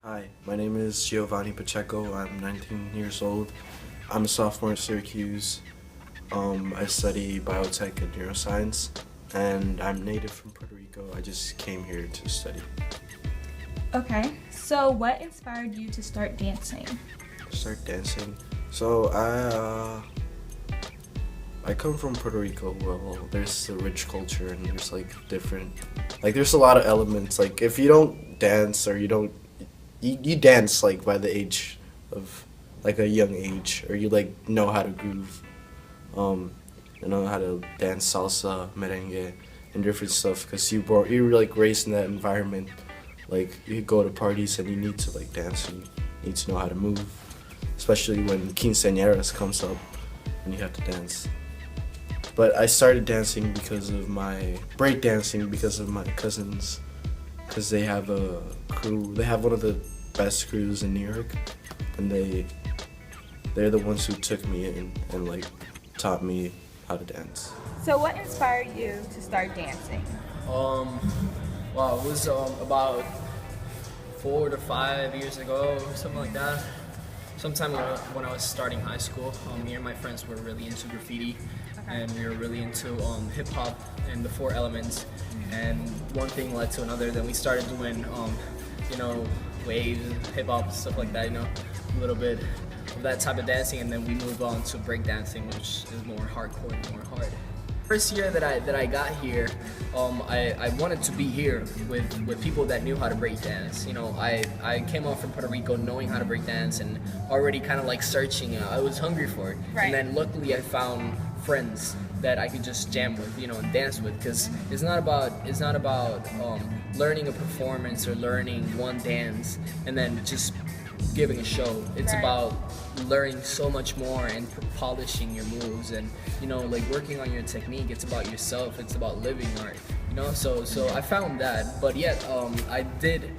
Hi, my name is Giovanni Pacheco. I'm 19 years old. I'm a sophomore at Syracuse. I study biotech and neuroscience, and I'm native from Puerto Rico. I just came here to study. Okay, so what inspired you to start dancing? Start dancing. I come from Puerto Rico. Well, there's a rich culture, and there's there's a lot of elements. Like if you don't dance or you dance like by the age of like a young age, or you like know how to groove, um you know how to dance salsa, merengue, and different stuff, because you're like raised in that environment. Like you go to parties and you need to like dance, and you need to know how to move, especially when quinceañeras comes up and you have to dance. But I started dancing because of my break dancing because of my cousins, because they have a crew. They have one of the best crews in New York, and they're the ones who took me in and like taught me how to dance. So, what inspired you to start dancing? Um, well, it was about 4 to 5 years ago, or something like that. Sometime when I was starting high school, me and my friends were really into graffiti, and we were really into hip hop and the four elements. And one thing led to another. Then we started doing, you know, waves, hip hop, stuff like that. A little bit of that type of dancing, and then we moved on to break dancing, which is more hardcore and more hard. First year that I got here, I wanted to be here with people that knew how to break dance. I came out from Puerto Rico knowing how to break dance and already kind of like searching. I was hungry for it, Right. and then luckily I found friends that I could just jam with, and dance with. Because it's not about learning a performance or learning one dance and then just giving a show. It's Right. about learning so much more and polishing your moves, and like working on your technique. It's about yourself. It's about living art. So I found that. But yet I did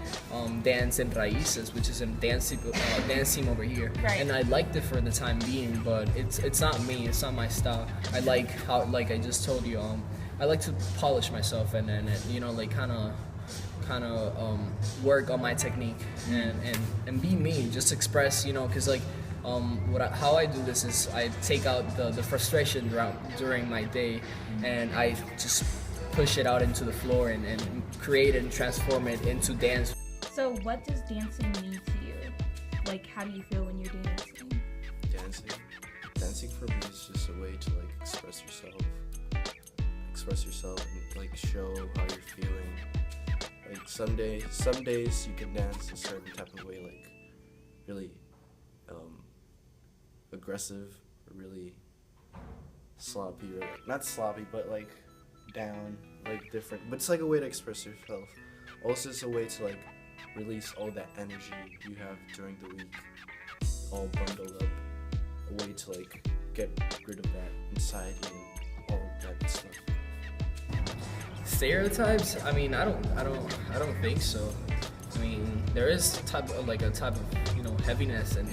dance in Raíces, which is a dance team over here. Right. And I liked it for the time being, but it's not me. It's not my style. I like how, like I just told you, I like to polish myself and like work on my technique and be me, just express, because like how I do this is I take out the frustration during my day, and I just push it out into the floor and create and transform it into dance. So, what does dancing mean to you? Like, how do you feel when you're dancing? Dancing, dancing for me is just a way to like express yourself, and like show how you're feeling. Like some days you can dance a certain type of way, like really aggressive, or really sloppy, or like not sloppy, but like down, like different. But it's like a way to express yourself. Also, it's a way to like release all that energy you have during the week, all bundled up. A way to like get rid of that anxiety and all that stuff. Stereotypes? I mean, I don't think so. I mean, there is a type of heaviness and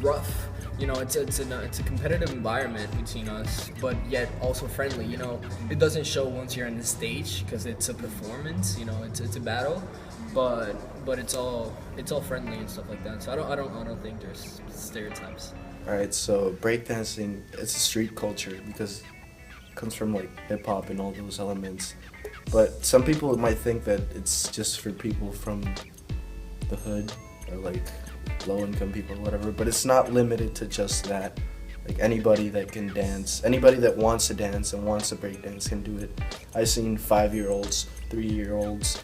rough. It's a competitive environment between us, but yet also friendly. It doesn't show once you're on the stage because it's a performance. It's a battle, but it's all friendly and stuff like that. So I don't think there's stereotypes. Alright, so breakdancing, it's a street culture because it comes from like hip hop and all those elements. But some people might think that it's just for people from the hood, or like low income people or whatever, but it's not limited to just that. Like anybody that can dance, anybody that wants to dance and wants to break dance can do it. I've seen 5-year-olds, 3-year-olds,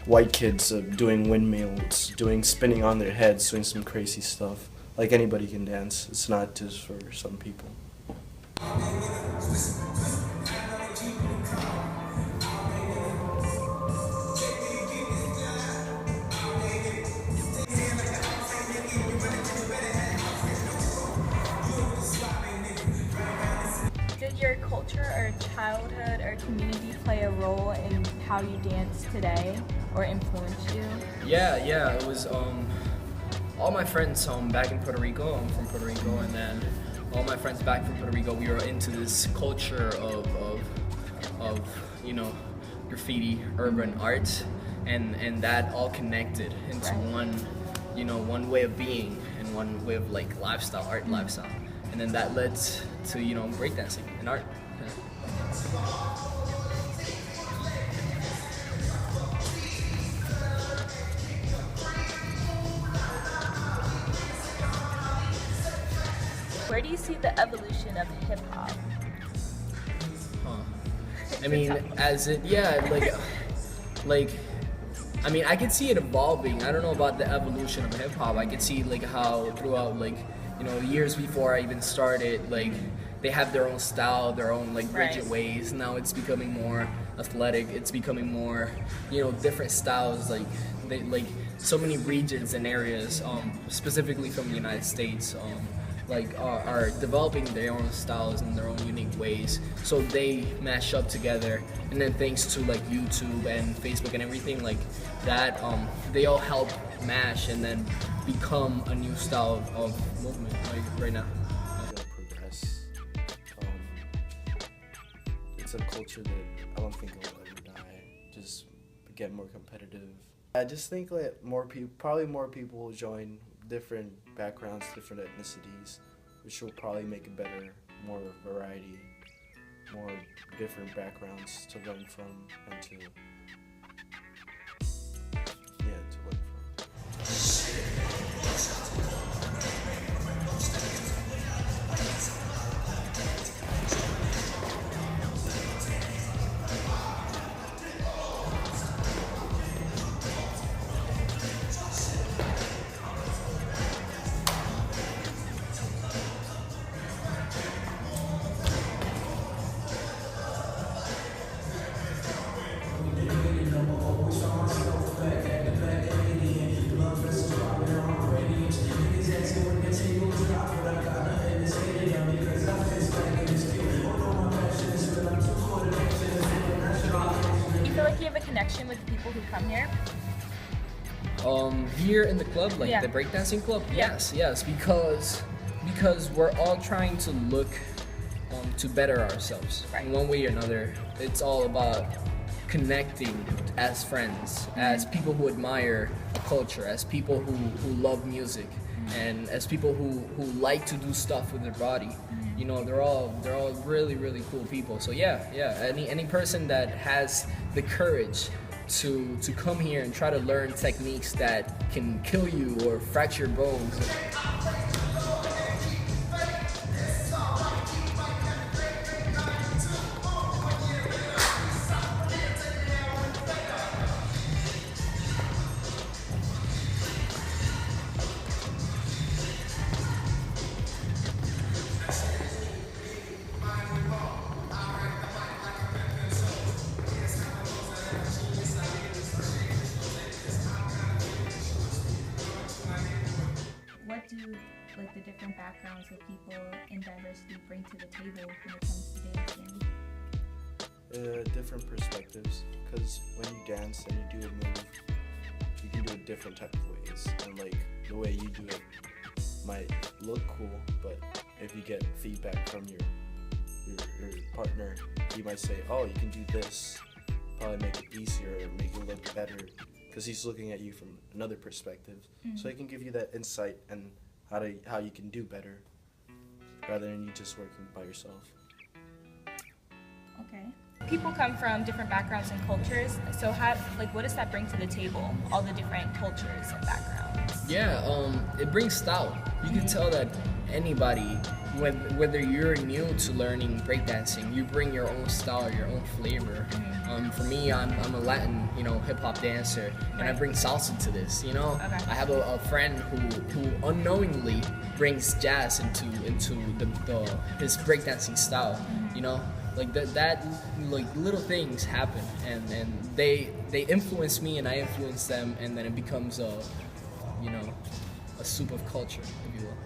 white kids doing windmills, spinning on their heads, doing some crazy stuff. Like anybody can dance. It's not just for some people. Did your culture or childhood or community play a role in how you dance today or influence you? Yeah. It was all my friends back in Puerto Rico. I'm from Puerto Rico, and then all my friends back from Puerto Rico, we were into this culture of graffiti, urban art, and that all connected into Right. one way of being and one way of like lifestyle, art lifestyle, and then that led to breakdancing and art. Where do you see the evolution of hip hop? I mean, I mean, I could see it evolving. I don't know about the evolution of hip hop. I could see like how throughout years before I even started, like they have their own style, their own like rigid Right. ways. Now it's becoming more athletic. It's becoming more, different styles. Like they like so many regions and areas, specifically from the United States. Are developing their own styles and their own unique ways, so they mash up together, and then thanks to like YouTube and Facebook and everything like that, they all help mash and then become a new style of movement like right now. They'll progress. It's a culture that I don't think will ever die. Just get more competitive. I just think that probably more people will join different backgrounds, different ethnicities, which will probably make it better, more variety, more different backgrounds to learn from and to learn from. You feel like you have a connection with the people who come here? Here in the club, like Yeah. the breakdancing club, Yeah. yes, because we're all trying to look to better ourselves Right. in one way or another. It's all about connecting as friends, as people who admire culture, as people who love music, and as people who like to do stuff with their body. They're all really really cool people. So yeah, any person that has the courage to come here and try to learn techniques that can kill you or fracture bones. What do like the different backgrounds of people in diversity bring to the table when it comes to dancing? Different perspectives, because when you dance and you do a move, you can do it different type of ways, and like the way you do it might look cool, but if you get feedback from your partner, he might say, oh, you can do this, probably make it easier or make it look better, because he's looking at you from another perspective. So he can give you that insight and how you can do better, rather than you just working by yourself. Okay. People come from different backgrounds and cultures, so what does that bring to the table? All the different cultures and backgrounds. Yeah, it brings style. You can tell that anybody, whether you're new to learning breakdancing, you bring your own style, your own flavor. For me, I'm a Latin, hip hop dancer, and I Right. bring salsa to this. Okay. I have a friend who unknowingly brings jazz into his breakdancing style. Like that like little things happen, and they influence me and I influence them, and then it becomes a soup of culture, if you will.